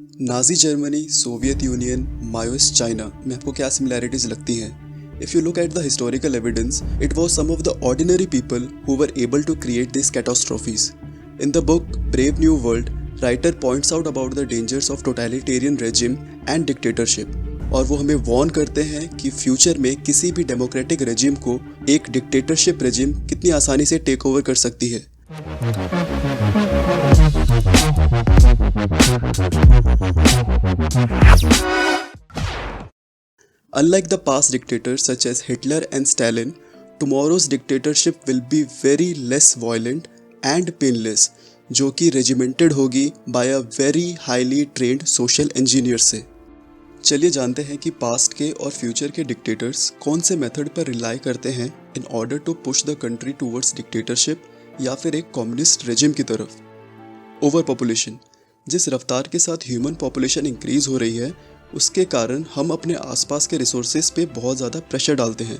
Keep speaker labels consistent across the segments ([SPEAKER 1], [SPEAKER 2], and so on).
[SPEAKER 1] Nazi Germany, Soviet union, Maoist China में आपको क्या सिमिलैरिटीज लगती हैं? If you look at the historical evidence, it was some of the ordinary people who were able to create these catastrophes. In the book Brave New World, writer points out about the dangers of totalitarian regime and dictatorship. और वो हमें warn करते हैं कि future में किसी भी democratic regime को एक डिक्टेटरशिप रेजिम कितनी आसानी से टेक ओवर कर सकती है। Unlike the past dictators such as Hitler and Stalin, tomorrow's dictatorship will be very less violent and painless, जो कि regimented होगी by a very highly trained social engineer से। चलिए जानते हैं कि पास्ट के और फ्यूचर के डिक्टेटर्स कौन से मेथड पर रिलाई करते हैं in order to push the country towards dictatorship या फिर एक कम्युनिस्ट रेजिम की तरफ। Over population. जिस रफ्तार के साथ ह्यूमन पॉपुलेशन इंक्रीज हो रही है उसके कारण हम अपने आसपास के रिसोर्सेज पे बहुत ज़्यादा प्रेशर डालते हैं।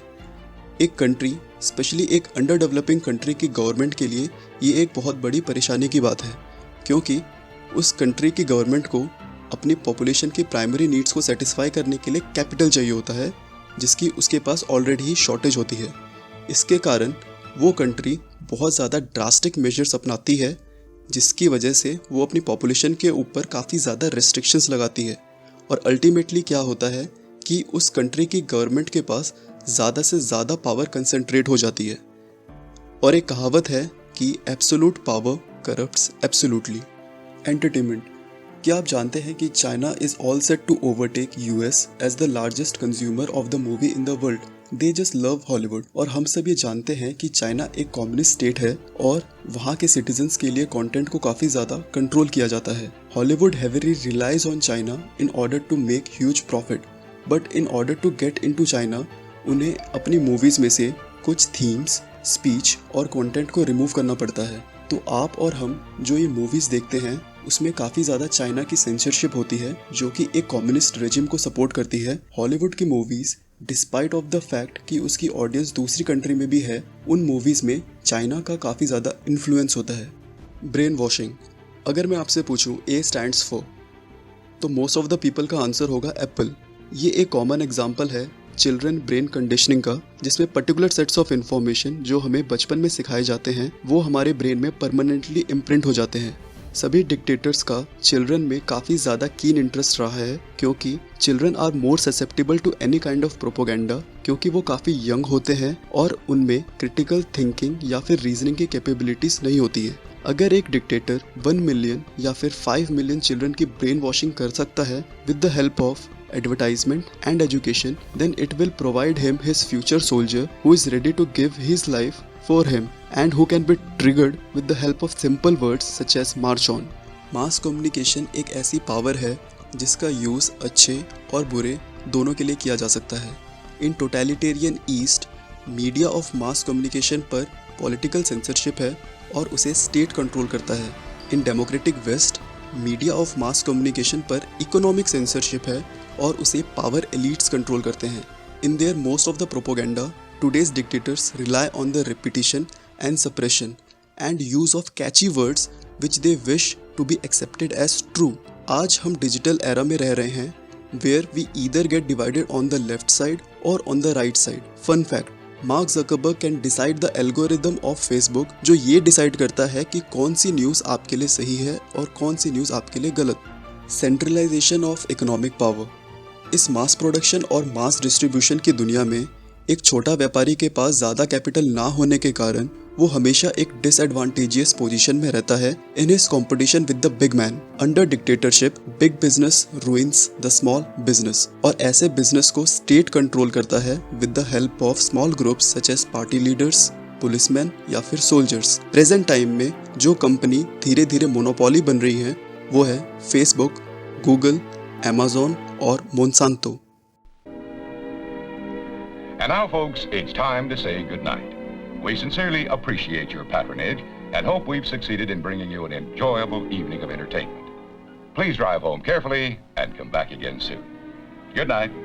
[SPEAKER 1] एक कंट्री, स्पेशली एक अंडर डेवलपिंग कंट्री की गवर्नमेंट के लिए ये एक बहुत बड़ी परेशानी की बात है, क्योंकि उस कंट्री की गवर्नमेंट को अपनी पॉपुलेशन की प्राइमरी नीड्स को सेटिस्फाई करने के लिए कैपिटल चाहिए होता है, जिसकी उसके पास ऑलरेडी ही शॉर्टेज होती है। इसके कारण वो कंट्री बहुत ज़्यादा ड्रास्टिक मेजर्स अपनाती है, जिसकी वजह से वो अपनी पॉपुलेशन के ऊपर काफ़ी ज़्यादा रेस्ट्रिक्शंस लगाती है। और अल्टीमेटली क्या होता है कि उस कंट्री की गवर्नमेंट के पास ज़्यादा से ज़्यादा पावर कंसंट्रेट हो जाती है। और एक कहावत है कि absolute power corrupts absolutely. Entertainment. क्या आप जानते हैं कि China is all set to overtake US as the largest consumer of the movie in the world? They just love Hollywood. और हम सब ये जानते हैं कि चाइना एक कम्युनिस्ट स्टेट है और वहाँ के सिटीजन्स के लिए कंटेंट को काफ़ी ज़्यादा कंट्रोल किया जाता है। Hollywood heavily relies on China in order to make huge profit, but in order to get into China उन्हें अपनी मूवीज़ में से कुछ थीम्स, स्पीच और कंटेंट को रिमूव करना पड़ता है। तो आप और हम जो ये मूवीज़ देखते हैं उसमें काफ़ी ज़्यादा चाइना की सेंसरशिप होती है, जो कि एक कम्युनिस्ट रेजिम को सपोर्ट करती है। हॉलीवुड की movies, despite of the fact कि उसकी ऑडियंस दूसरी कंट्री में भी है, उन मूवीज़ में चाइना का काफ़ी ज़्यादा इन्फ्लुएंस होता है। Brain washing. अगर मैं आपसे पूछूं ए स्टैंड्स फॉर, तो मोस्ट ऑफ द पीपल का आंसर होगा एप्पल। ये एक कॉमन एग्जाम्पल है चिल्ड्रन ब्रेन कंडीशनिंग का, जिसमें पर्टिकुलर सेट्स ऑफ इन्फॉर्मेशन जो हमें बचपन में सिखाए जाते हैं वो हमारे ब्रेन में परमानेंटली इम्प्रिंट हो जाते हैं। सभी डिक्टेटर्स का चिल्ड्रन में काफ़ी ज़्यादा कीन इंटरेस्ट रहा है, क्योंकि children are more susceptible to any kind of propaganda, क्योंकि वो काफ़ी यंग होते हैं और उनमें क्रिटिकल थिंकिंग या फिर रीजनिंग की कैपेबिलिटीज़ नहीं होती है। अगर एक डिक्टेटर 1 मिलियन या फिर 5 मिलियन चिल्ड्रन की ब्रेन वॉशिंग कर सकता है with the help of advertisement and education, then it will provide him his future soldier who is ready to give his life for him and who can be triggered with the help of simple words such as march on. Mass communication एक ऐसी power है जिसका use अच्छे और बुरे दोनों के लिए किया जा सकता है। In totalitarian east, media of mass communication पर पॉलिटिकल सेंसरशिप है और उसे स्टेट कंट्रोल करता है। In democratic west, media of mass communication पर इकोनॉमिक सेंसरशिप है और उसे पावर एलिट्स कंट्रोल करते हैं। In their most of the propaganda, today's dictators rely on the repetition and suppression and use of catchy words which they wish to be accepted as true. आज हम digital era में रह रहे हैं where we either get divided on the left side और on the right side. Fun fact, Mark Zuckerberg can decide the algorithm of Facebook, जो ये decide करता है कि कौन सी न्यूज़ आपके लिए सही है और कौन सी न्यूज़ आपके लिए गलत। Centralisation of economic power. इस मास प्रोडक्शन और मास डिस्ट्रीब्यूशन की दुनिया में एक छोटा व्यापारी के पास ज़्यादा कैपिटल ना होने के कारण वो हमेशा एक डिसएडवांटेजियस पोजीशन में रहता है in his competition with the big man. Under dictatorship, big business ruins the small business, और ऐसे बिजनेस को स्टेट कंट्रोल करता है with the help of small groups such as party leaders, policeman या फिर सोल्जर्स। प्रेजेंट टाइम में जो company धीरे धीरे मोनोपोली बन रही है वो है फेसबुक, गूगल, Amazon और Monsanto.
[SPEAKER 2] And now, folks, it's time to say goodnight. We sincerely appreciate your patronage and hope we've succeeded in bringing you an enjoyable evening of entertainment. Please drive home carefully and come back again soon. Good night.